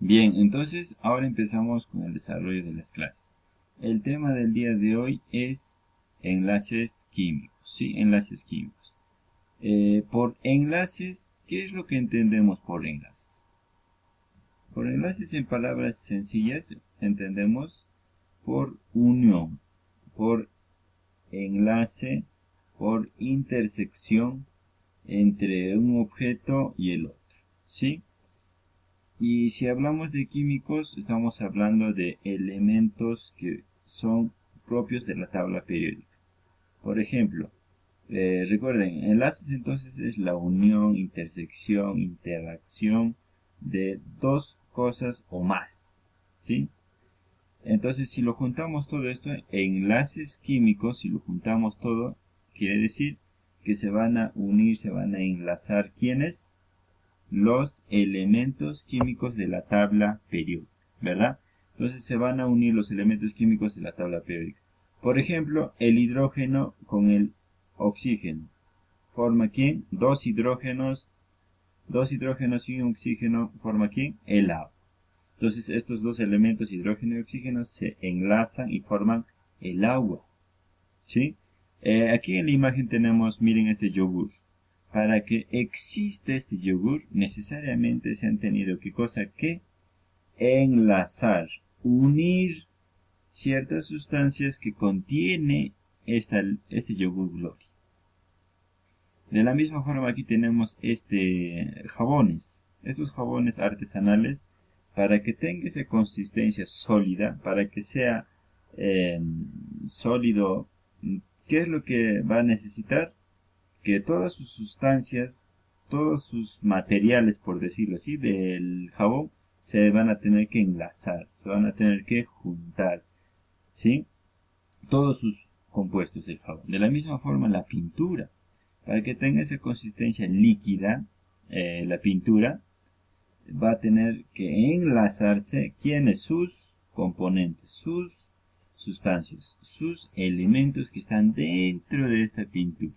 Bien, entonces ahora empezamos con el desarrollo de las clases. El tema del día de hoy es enlaces químicos, ¿sí? Enlaces químicos. Por enlaces, ¿qué es lo que entendemos por enlaces? Por enlaces, en palabras sencillas, entendemos por unión, por enlace, por intersección entre un objeto y el otro, ¿sí? Y si hablamos de químicos, estamos hablando de elementos que son propios de la tabla periódica. Por ejemplo, recuerden, enlaces entonces es la unión, intersección, interacción de dos cosas o más, ¿sí? Entonces, si lo juntamos todo esto, enlaces químicos, si lo juntamos todo, quiere decir que se van a unir, se van a enlazar, ¿quiénes? Los elementos químicos de la tabla periódica, ¿verdad? Entonces se van a unir los elementos químicos de la tabla periódica. Por ejemplo, el hidrógeno con el oxígeno. ¿Forma quién? Dos hidrógenos y un oxígeno, ¿forma quién? El agua. Entonces estos dos elementos, hidrógeno y oxígeno, se enlazan y forman el agua, ¿sí? Aquí en la imagen tenemos, miren este yogur. Para que exista este yogur, necesariamente se han tenido que enlazar, unir ciertas sustancias que contiene este yogur Glory. De la misma forma aquí tenemos jabones, estos jabones artesanales, para que tenga esa consistencia sólida, para que sea sólido. ¿Qué es lo que va a necesitar? Que todas sus sustancias, todos sus materiales, por decirlo así, del jabón, se van a tener que enlazar, se van a tener que juntar, ¿sí? Todos sus compuestos del jabón. De la misma forma la pintura, para que tenga esa consistencia líquida, la pintura va a tener que enlazarse, ¿quiénes? Sus componentes, sus sustancias, sus elementos que están dentro de esta pintura.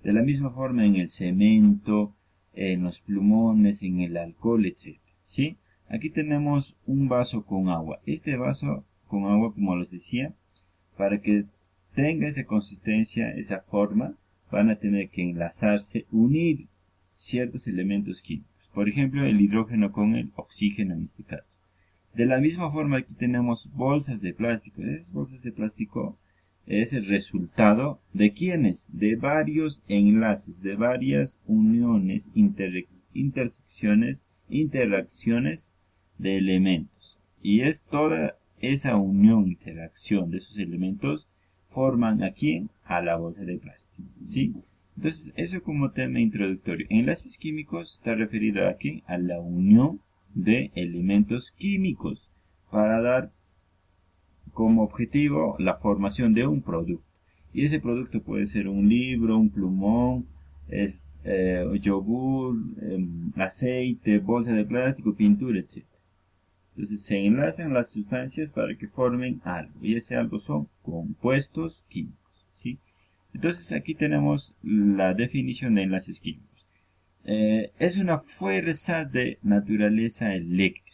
De la misma forma en el cemento, en los plumones, en el alcohol, etc. ¿Sí? Aquí tenemos un vaso con agua. Este vaso con agua, como les decía, para que tenga esa consistencia, esa forma, van a tener que enlazarse, unir ciertos elementos químicos. Por ejemplo, el hidrógeno con el oxígeno en este caso. De la misma forma aquí tenemos bolsas de plástico. Esas bolsas de plástico es el resultado de quiénes, de varios enlaces, de varias uniones, intersecciones, interacciones de elementos. Y es toda esa unión, interacción de esos elementos forman a quién, a la bolsa de plástico, ¿sí? Entonces, eso como tema introductorio. Enlaces químicos está referido a qué, a la unión de elementos químicos para dar como objetivo la formación de un producto. Y ese producto puede ser un libro, un plumón, yogur, aceite, bolsa de plástico, pintura, etc. Entonces se enlazan las sustancias para que formen algo. Y ese algo son compuestos químicos, ¿sí? Entonces aquí tenemos la definición de enlaces químicos. Es una fuerza de naturaleza eléctrica.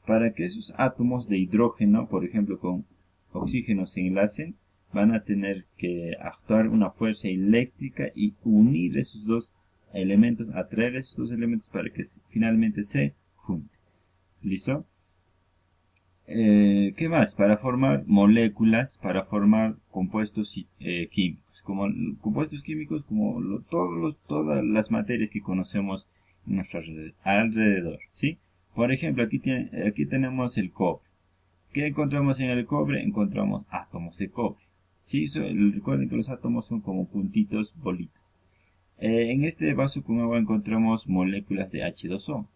Para que esos átomos de hidrógeno, por ejemplo, con oxígeno se enlacen, van a tener que actuar una fuerza eléctrica y unir esos dos elementos, atraer esos dos elementos para que finalmente se junten. ¿Listo? ¿Qué más? Para formar moléculas, para formar compuestos químicos. Como compuestos químicos, como todas las materias que conocemos en nuestro alrededor, ¿sí? Por ejemplo, aquí tenemos el cobre. ¿Qué encontramos en el cobre? Encontramos átomos de cobre. ¿Sí? Recuerden que los átomos son como puntitos, bolitas. En este vaso con agua encontramos moléculas de H2O.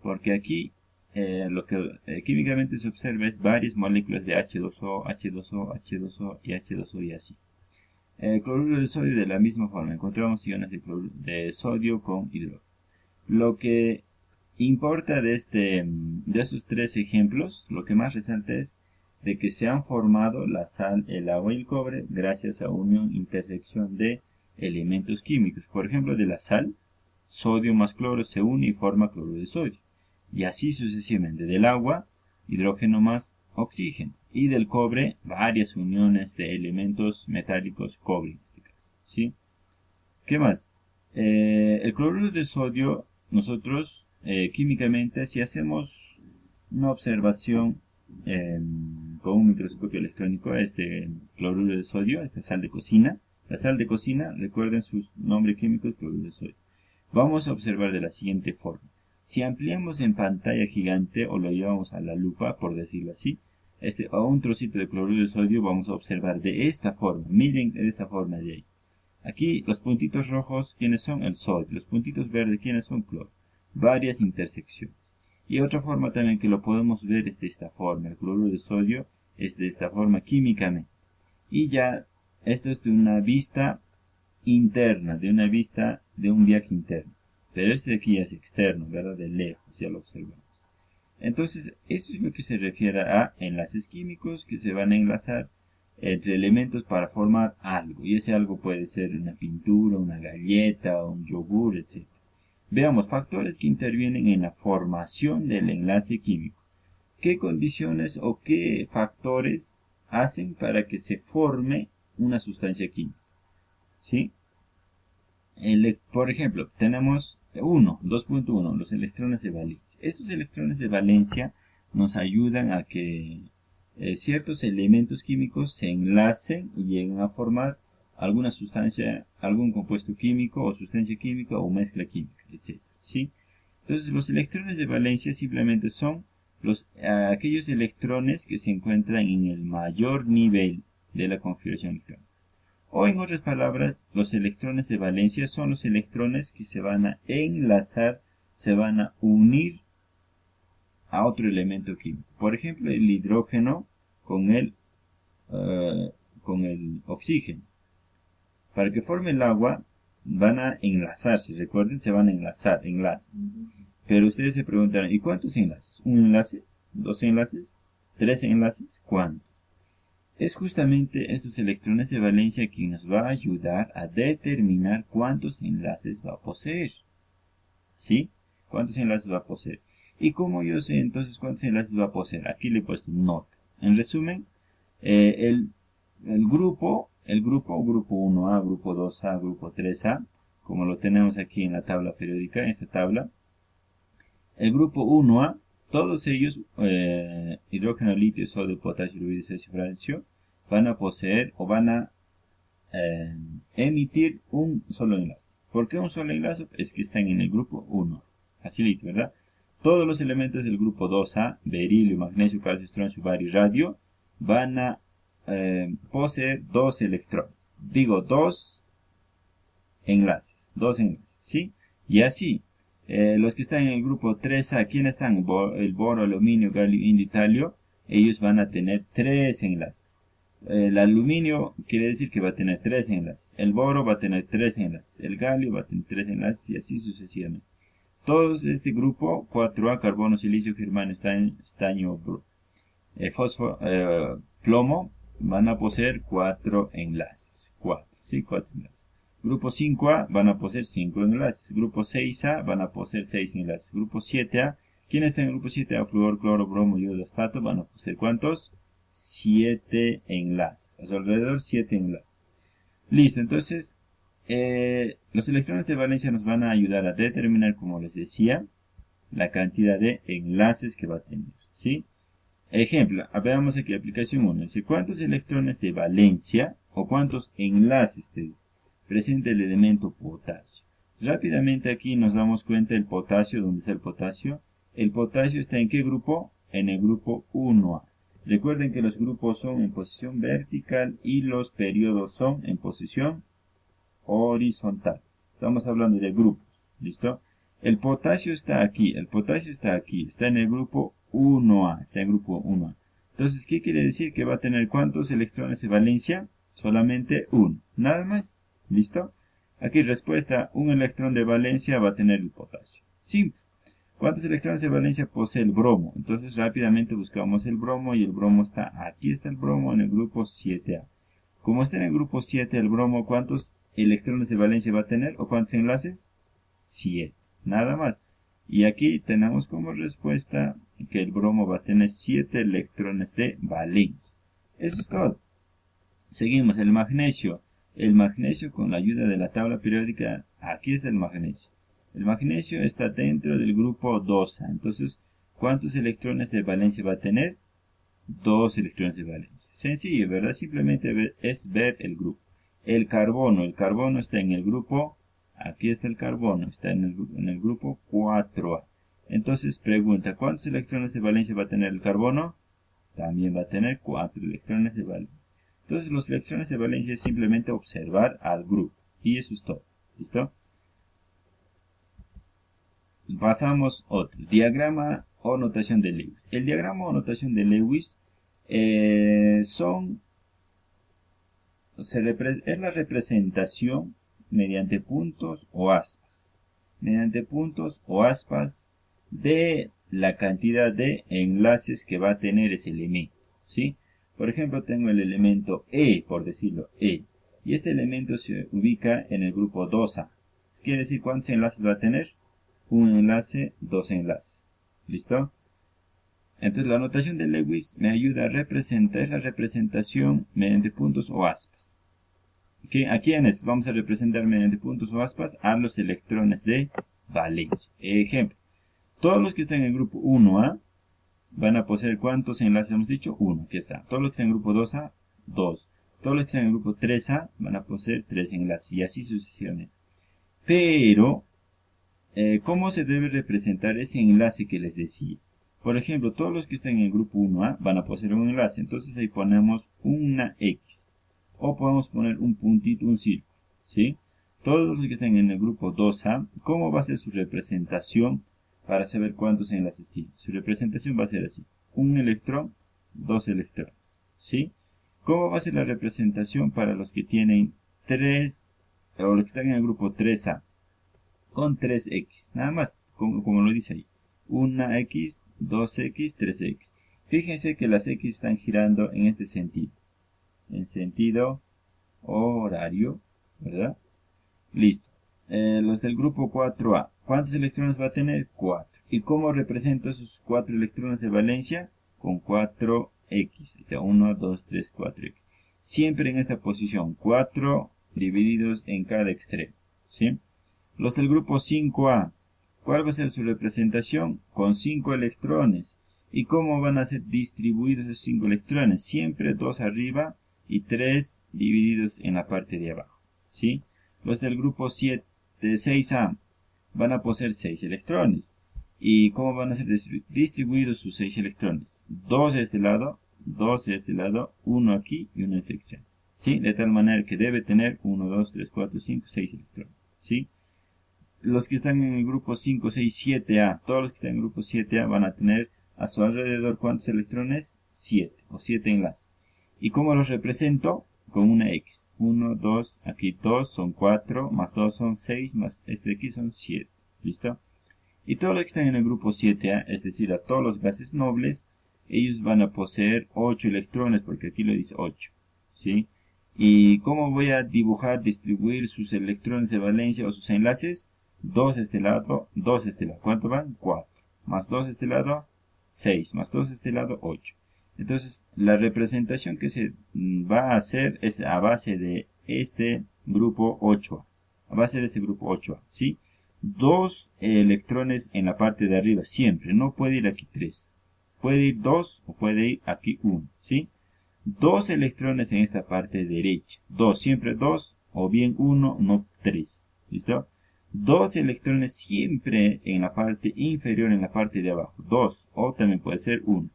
Porque aquí lo que químicamente se observa es varias moléculas de H2O, H2O, H2O y H2O y así. Cloruro de sodio de la misma forma. Encontramos iones de sodio con hidrógeno. Lo que importa de esos tres ejemplos, lo que más resalta es de que se han formado la sal, el agua y el cobre gracias a unión, intersección de elementos químicos. Por ejemplo, de la sal, sodio más cloro se une y forma cloruro de sodio. y así sucesivamente. Del agua, hidrógeno más oxígeno, y del cobre, varias uniones de elementos metálicos cobre en este caso, ¿sí? ¿Qué más? El cloruro de sodio, nosotros químicamente, si hacemos una observación con un microscopio electrónico, este cloruro de sodio, esta sal de cocina, la sal de cocina, recuerden su nombre químico, es cloruro de sodio. Vamos a observar de la siguiente forma. Si ampliamos en pantalla gigante o lo llevamos a la lupa, por decirlo así, a un trocito de cloruro de sodio vamos a observar de esta forma. Miren de esta forma de ahí. Aquí los puntitos rojos, ¿quiénes son? El sodio. Los puntitos verdes, ¿quiénes son? Cloro. Varias intersecciones. Y otra forma también que lo podemos ver es de esta forma. El cloruro de sodio es de esta forma químicamente. Y ya, esto es de una vista interna, de una vista de un viaje interno. Pero este de aquí es externo, ¿verdad? De lejos, ya lo observamos. Entonces, eso es lo que se refiere a enlaces químicos que se van a enlazar entre elementos para formar algo. Y ese algo puede ser una pintura, una galleta, un yogur, etc. Veamos factores que intervienen en la formación del enlace químico. ¿Qué condiciones o qué factores hacen para que se forme una sustancia química? ¿Sí? Por ejemplo, tenemos 2.1, los electrones de valencia. Estos electrones de valencia nos ayudan a que ciertos elementos químicos se enlacen y lleguen a formar alguna sustancia, algún compuesto químico o sustancia química o mezcla química, etc. ¿Sí? Entonces, los electrones de valencia simplemente son aquellos electrones que se encuentran en el mayor nivel de la configuración electrónica. O en otras palabras, los electrones de valencia son los electrones que se van a enlazar, se van a unir a otro elemento químico. Por ejemplo, el hidrógeno con el oxígeno. Para que forme el agua, van a enlazarse, recuerden, se van a enlazar, enlaces. Pero ustedes se preguntarán, ¿y cuántos enlaces? ¿Un enlace? ¿Dos enlaces? ¿Tres enlaces? ¿Cuántos? Es justamente estos electrones de valencia quien nos va a ayudar a determinar cuántos enlaces va a poseer. ¿Sí? ¿Cuántos enlaces va a poseer? ¿Y cómo yo sé entonces cuántos enlaces va a poseer? Aquí le he puesto nota. En resumen, el grupo 1A, grupo 2A, grupo 3A, como lo tenemos aquí en la tabla periódica, en esta tabla. El grupo 1A, todos ellos, hidrógeno, litio, sodio, potasio, rubidio, cesio, francio, van a poseer o van a emitir un solo enlace. ¿Por qué un solo enlace? Es que están en el grupo 1. Así, ¿verdad? Todos los elementos del grupo 2A, berilio, magnesio, calcio, estroncio, bario y radio, van a poseer dos electrones. Digo, dos enlaces, ¿sí? Y así, los que están en el grupo 3A, ¿quiénes están? El boro, aluminio, galio, indio, talio, ellos van a tener tres enlaces. El aluminio quiere decir que va a tener tres enlaces. El boro va a tener tres enlaces. El galio va a tener tres enlaces y así sucesivamente. Todos este grupo, 4A, carbono, silicio, germanio, estaño, fósforo, plomo, van a poseer cuatro enlaces. Cuatro enlaces. Grupo 5A van a poseer 5 enlaces. Grupo 6A van a poseer 6 enlaces. Grupo 7A, ¿quién está en el grupo 7A? Flúor, cloro, bromo, yodo, estato, van a poseer ¿cuántos? 7 enlaces. A su alrededor 7 enlaces. Listo, entonces los electrones de valencia nos van a ayudar a determinar, como les decía, la cantidad de enlaces que va a tener. ¿Sí? Ejemplo, veamos aquí aplicación 1. Dice, ¿cuántos electrones de valencia o cuántos enlaces presenta el elemento potasio? Rápidamente aquí nos damos cuenta del potasio. ¿Dónde está el potasio? El potasio está ¿en qué grupo? En el grupo 1A. Recuerden que los grupos son en posición vertical y los periodos son en posición horizontal. Estamos hablando de grupos. ¿Listo? El potasio está aquí. Está en el grupo 1A. Está en el grupo 1A. Entonces, ¿qué quiere decir? Que va a tener ¿cuántos electrones de valencia? Solamente uno. Nada más. ¿Listo? Aquí respuesta, un electrón de valencia va a tener el potasio. Simple. ¿Cuántos electrones de valencia posee el bromo? Entonces rápidamente buscamos el bromo y el bromo está, aquí está el bromo en el grupo 7A. Como está en el grupo 7 el bromo, ¿cuántos electrones de valencia va a tener o cuántos enlaces? 7. Nada más. Y aquí tenemos como respuesta que el bromo va a tener 7 electrones de valencia. Eso es todo. Seguimos, el magnesio. El magnesio, con la ayuda de la tabla periódica, aquí está el magnesio. El magnesio está dentro del grupo 2A. Entonces, ¿cuántos electrones de valencia va a tener? 2 electrones de valencia. Sencillo, ¿verdad? Simplemente es ver el grupo. El carbono está en el grupo, aquí está el carbono, está en el grupo 4A. Entonces pregunta, ¿cuántos electrones de valencia va a tener el carbono? También va a tener 4 electrones de valencia. Entonces los electrones de valencia es simplemente observar al grupo. Y eso es todo. ¿Listo? Pasamos otro. Diagrama o notación de Lewis. El diagrama o notación de Lewis es la representación mediante puntos o aspas. Mediante puntos o aspas de la cantidad de enlaces que va a tener ese elemento. ¿Sí? Por ejemplo, tengo el elemento E, por decirlo, E. Y este elemento se ubica en el grupo 2A. Quiere decir, ¿cuántos enlaces va a tener? Un enlace, dos enlaces. ¿Listo? Entonces la notación de Lewis me ayuda a representar, es la representación mediante puntos o aspas. ¿Okay? ¿A quiénes vamos a representar mediante puntos o aspas? A los electrones de valencia. Ejemplo, todos los que están en el grupo 1A van a poseer ¿cuántos enlaces hemos dicho? 1, aquí está. Todos los que están en el grupo 2A, 2. Todos los que están en el grupo 3A van a poseer 3 enlaces y así sucesivamente. Pero, ¿cómo se debe representar ese enlace que les decía? Por ejemplo, todos los que están en el grupo 1A van a poseer un enlace. Entonces ahí ponemos una X. O podemos poner un puntito, un círculo. ¿Sí? Todos los que están en el grupo 2A, ¿cómo va a ser su representación para saber cuántos enlaces tiene? Su representación va a ser así. Un electrón, dos electrones. ¿Sí? ¿Cómo va a ser la representación para los que tienen 3, o los que están en el grupo 3A? Con 3X. Nada más, como lo dice ahí. Una X, 2X, 3X. Fíjense que las X están girando en este sentido. En sentido horario, ¿verdad? Listo. Los del grupo 4A. ¿Cuántos electrones va a tener? 4. ¿Y cómo represento esos 4 electrones de valencia? Con 4X. 1, 2, 3, 4X. Siempre en esta posición. 4 divididos en cada extremo. ¿Sí? Los del grupo 5A. ¿Cuál va a ser su representación? Con 5 electrones. ¿Y cómo van a ser distribuidos esos 5 electrones? Siempre 2 arriba y 3 divididos en la parte de abajo. ¿Sí? Los del grupo 6A van a poseer 6 electrones. ¿Y cómo van a ser distribuidos sus 6 electrones? 2 de este lado, 2 de este lado, 1 aquí y 1 en este extremo. ¿Sí? De tal manera que debe tener 1, 2, 3, 4, 5, 6 electrones. ¿Sí? Los que están en el grupo 5, 6, 7A, todos los que están en el grupo 7A van a tener a su alrededor ¿cuántos electrones? 7 o 7 enlaces. ¿Y cómo los represento? Con una X. 1, 2, aquí 2 son 4, más 2 son 6, más este de aquí son 7. ¿Listo? Y todos los que están en el grupo 7A, es decir, a todos los gases nobles, ellos van a poseer 8 electrones, porque aquí lo dice 8. ¿Sí? ¿Y cómo voy a distribuir sus electrones de valencia o sus enlaces? 2 de este lado, 2 de este lado. ¿Cuánto van? 4. Más 2 de este lado, 6. Más 2 de este lado, 8. Entonces, la representación que se va a hacer es a base de este grupo 8A. A base de este grupo 8A, ¿sí? 2 electrones en la parte de arriba, siempre. No puede ir aquí 3. Puede ir 2 o puede ir aquí 1, ¿sí? 2 electrones en esta parte derecha. 2, siempre 2, o bien 1, no 3. ¿Listo? 2 electrones siempre en la parte inferior, en la parte de abajo. 2, o también puede ser 1.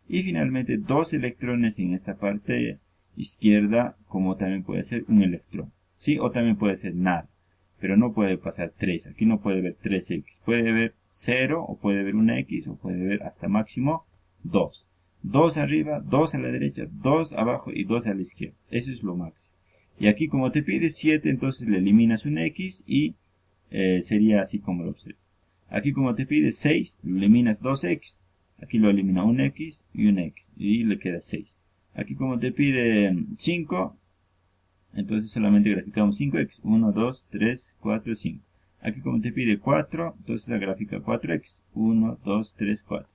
Y finalmente 2 electrones en esta parte izquierda, como también puede ser un electrón. ¿Sí? O también puede ser nada. Pero no puede pasar 3. Aquí no puede haber 3X. Puede haber 0, o puede haber una X, o puede haber hasta máximo 2. 2 arriba, 2 a la derecha, 2 abajo y 2 a la izquierda. Eso es lo máximo. Y aquí como te pide 7, entonces le eliminas una X y sería así como lo observo. Aquí como te pide 6, lo eliminas 2X. Aquí lo elimina un X y un X. Y le queda 6. Aquí como te pide 5, entonces solamente graficamos 5X. 1, 2, 3, 4, 5. Aquí como te pide 4, entonces la gráfica 4x. 1, 2, 3, 4.